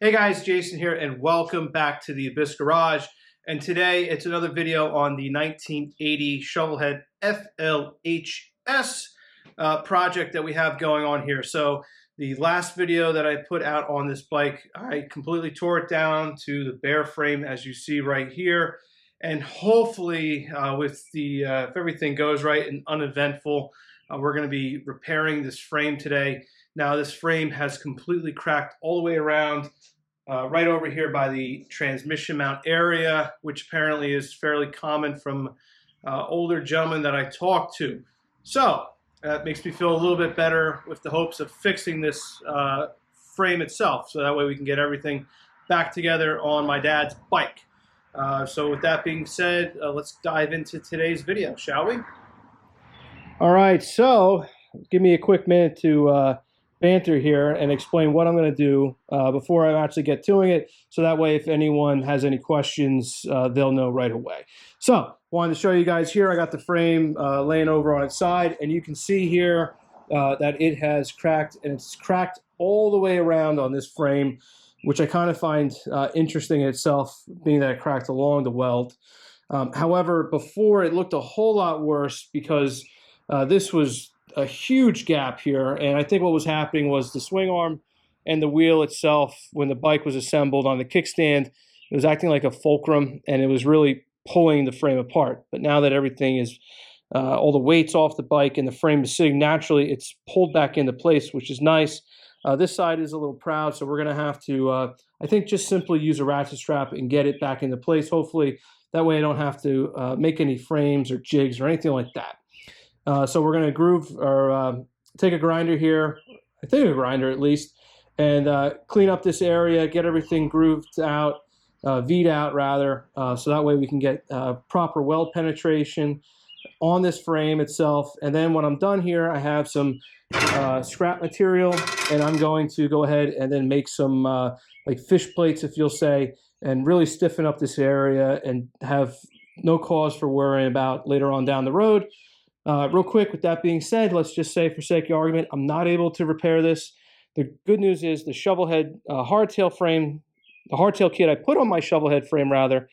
Hey guys, Jason here, and welcome back to the Abyssgarage. And today it's another video on the 1980 Shovelhead FLHS project that we have going on here. So the last video that I put out on this bike, I completely tore it down to the bare frame, as you see right here. And hopefully, if everything goes right and uneventful, we're going to be repairing this frame today. Now, this frame has completely cracked all the way around, right over here by the transmission mount area, which apparently is fairly common from older gentlemen that I talked to. So that makes me feel a little bit better with the hopes of fixing this frame itself, so that way we can get everything back together on my dad's bike. So with that being said, let's dive into today's video, shall we? All right, so give me a quick minute to banter here and explain what I'm going to do before I actually get to it, so that way if anyone has any questions, they'll know right away. So wanted to show you guys here, I got the frame laying over on its side, and you can see here that it has cracked, and it's cracked all the way around on this frame, which I kind of find interesting in itself, being that it cracked along the weld. However, before it looked a whole lot worse, because this was a huge gap here, and I think what was happening was the swing arm and the wheel itself, when the bike was assembled on the kickstand, it was acting like a fulcrum, and it was really pulling the frame apart. But now that everything is, all the weight's off the bike and the frame is sitting naturally, it's pulled back into place, which is nice. This side is a little proud, so we're going to have to, I think, just simply use a ratchet strap and get it back into place. Hopefully, that way I don't have to make any frames or jigs or anything like that. So we're going to groove, or take a grinder here, I think a grinder at least, and clean up this area, get everything grooved out, V'd out rather, so that way we can get proper weld penetration on this frame itself. And then when I'm done here, I have some scrap material, and I'm going to go ahead and then make some like fish plates, if you'll say, and really stiffen up this area and have no cause for worrying about later on down the road. Real quick, with that being said, let's just say, for sake of argument, I'm not able to repair this. The good news is the Shovelhead hardtail frame, the hardtail kit I put on my Shovelhead frame rather,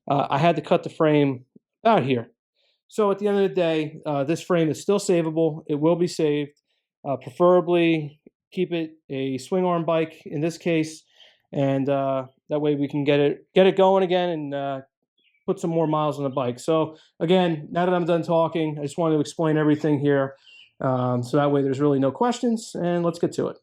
I had to cut the frame about here. So at the end of the day, this frame is still savable. It will be saved. Preferably keep it a swing arm bike in this case, and that way we can get it going again and put some more miles on the bike. So again, now that I'm done talking, I just wanted to explain everything here, so that way there's really no questions, and let's get to it.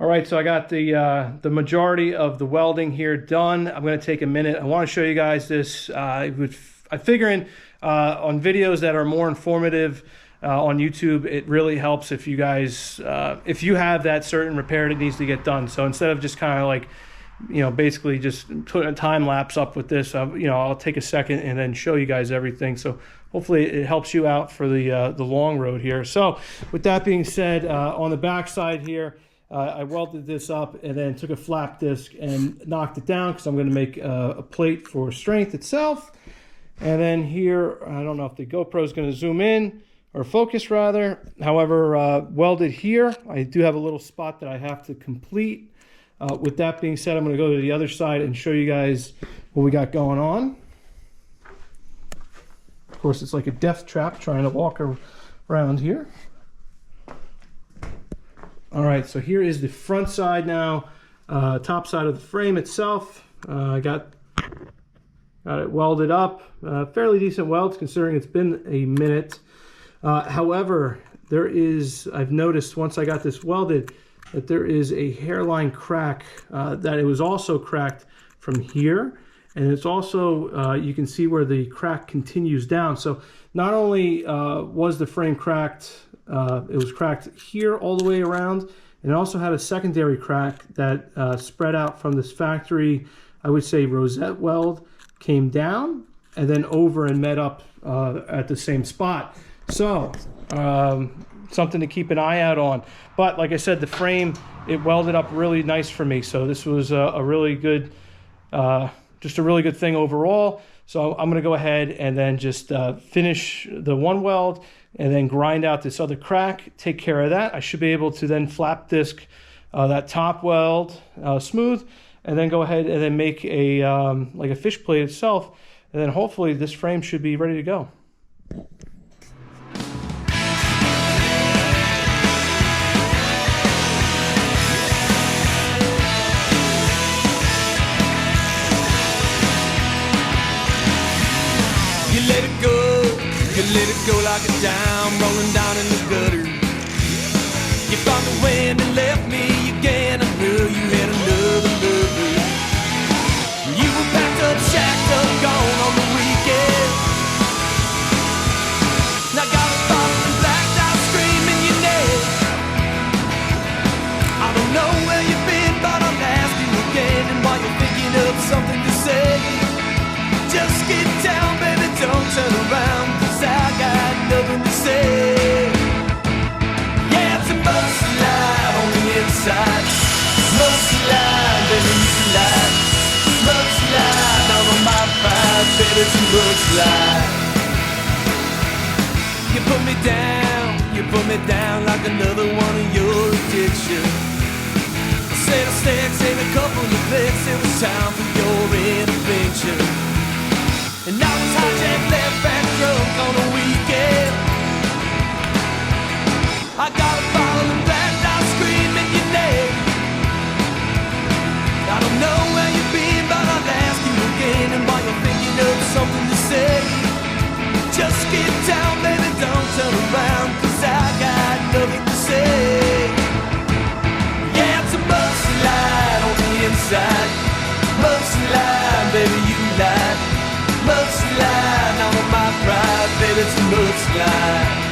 All right, so I got the majority of the welding here done. I'm going to take a minute. I want to show you guys this. I'm figuring on videos that are more informative on YouTube, it really helps if you guys, if you have that certain repair that needs to get done. So instead of just kind of like, you know, basically just putting a time lapse up with this, you know, I'll take a second and then show you guys everything. So hopefully it helps you out for the long road here. So with that being said, on the back side here, I welded this up and then took a flap disc and knocked it down because I'm going to make a plate for strength itself. And then here, I don't know if the GoPro is going to zoom in or focus rather. However, welded here, I do have a little spot that I have to complete. With that being said, I'm going to go to the other side and show you guys what we got going on. Of course, it's like a death trap trying to walk around here. All right, so here is the front side now, top side of the frame itself. I got it welded up. Fairly decent welds considering it's been a minute. However, I've noticed once I got this welded that there is a hairline crack, that it was also cracked from here. And it's also, you can see where the crack continues down. So not only was the frame cracked, it was cracked here all the way around, and it also had a secondary crack that spread out from this factory, I would say rosette weld, came down and then over and met up at the same spot. So something to keep an eye out on. But like I said, the frame, it welded up really nice for me. So this was a really good, just a really good thing overall. So I'm going to go ahead and then just finish the one weld and then grind out this other crack, take care of that. I should be able to then flap disc that top weld smooth, and then go ahead and then make a like a fish plate itself. And then hopefully this frame should be ready to go. You let it go like a dime rolling down in the gutter. You found the wind and left me again. I knew you had another lover. You were packed up, shacked up, gone on the weekend. Now got a bottle and blacked out screaming your name. I don't know where you've been, but I'll ask you again. And while you're thinking of something to say, just get down, baby, don't turn around, 'cause I got nothing to say. Yeah, it's a mudslide on the inside. Mudslide, baby, you slide. Mudslide down on my pride, baby, it's a mudslide. You put me down like another one of your addictions. I said a stack, said a couple of licks, it was time for your intervention. And I was hijacked, left back drunk on a weekend. I got a bottle and blacked out screaming your name. I don't know where you've been, but I'll ask you again. And while you're thinking of something to say, just get down, baby, don't turn around, 'cause I got nothing to say. Yeah, it's a mudslide on the inside. Mudslide, baby, you lied. Mudslide, now on my pride, baby, it's a mudslide.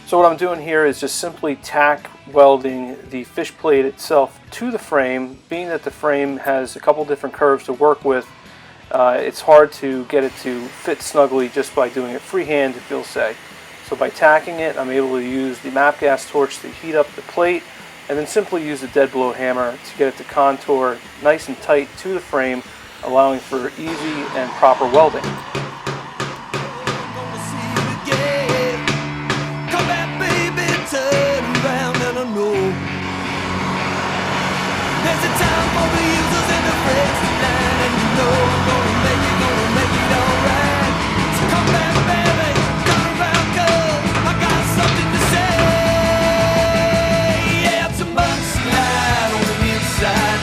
So what I'm doing here is just simply tack welding the fish plate itself to the frame. Being that the frame has a couple different curves to work with, it's hard to get it to fit snugly just by doing it freehand, if you'll say. So by tacking it, I'm able to use the MAP gas torch to heat up the plate, and then simply use a dead blow hammer to get it to contour nice and tight to the frame, allowing for easy and proper welding. There's a time for the users and the friends line, and you know I'm gonna make it alright. So come back, baby, turn around, 'cause I got something to say. Yeah, it's a mudslide on the inside.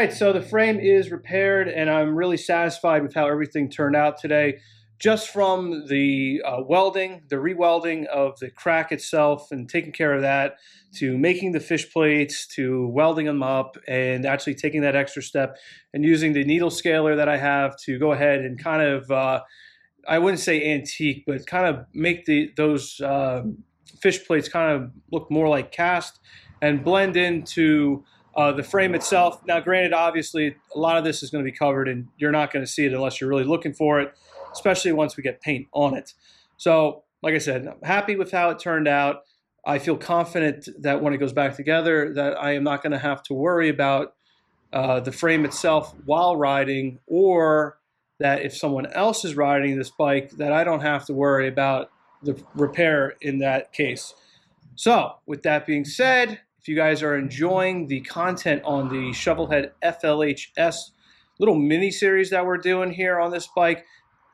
right, so the frame is repaired, and I'm really satisfied with how everything turned out today. Just from the welding, the re-welding of the crack itself and taking care of that, to making the fish plates, to welding them up, and actually taking that extra step and using the needle scaler that I have to go ahead and kind of, I wouldn't say antique, but kind of make those fish plates kind of look more like cast and blend into the frame itself. Now, granted, obviously, a lot of this is going to be covered, and you're not going to see it unless you're really looking for it, especially once we get paint on it. So, like I said, I'm happy with how it turned out. I feel confident that when it goes back together, that I am not going to have to worry about the frame itself while riding, or that if someone else is riding this bike, that I don't have to worry about the repair in that case. So, with that being said, if you guys are enjoying the content on the Shovelhead FLHS little mini series that we're doing here on this bike,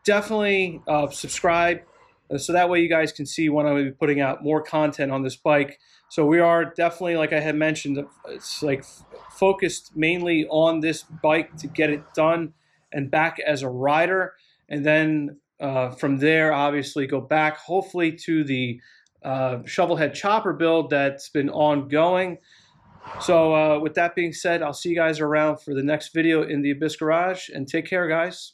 definitely subscribe so that way you guys can see when I'm going to be putting out more content on this bike. So we are definitely, like I had mentioned, it's like focused mainly on this bike to get it done and back as a rider, and then from there obviously go back hopefully to the Shovelhead chopper build that's been ongoing. So with that being said, I'll see you guys around for the next video in the Abyssgarage, and take care, guys.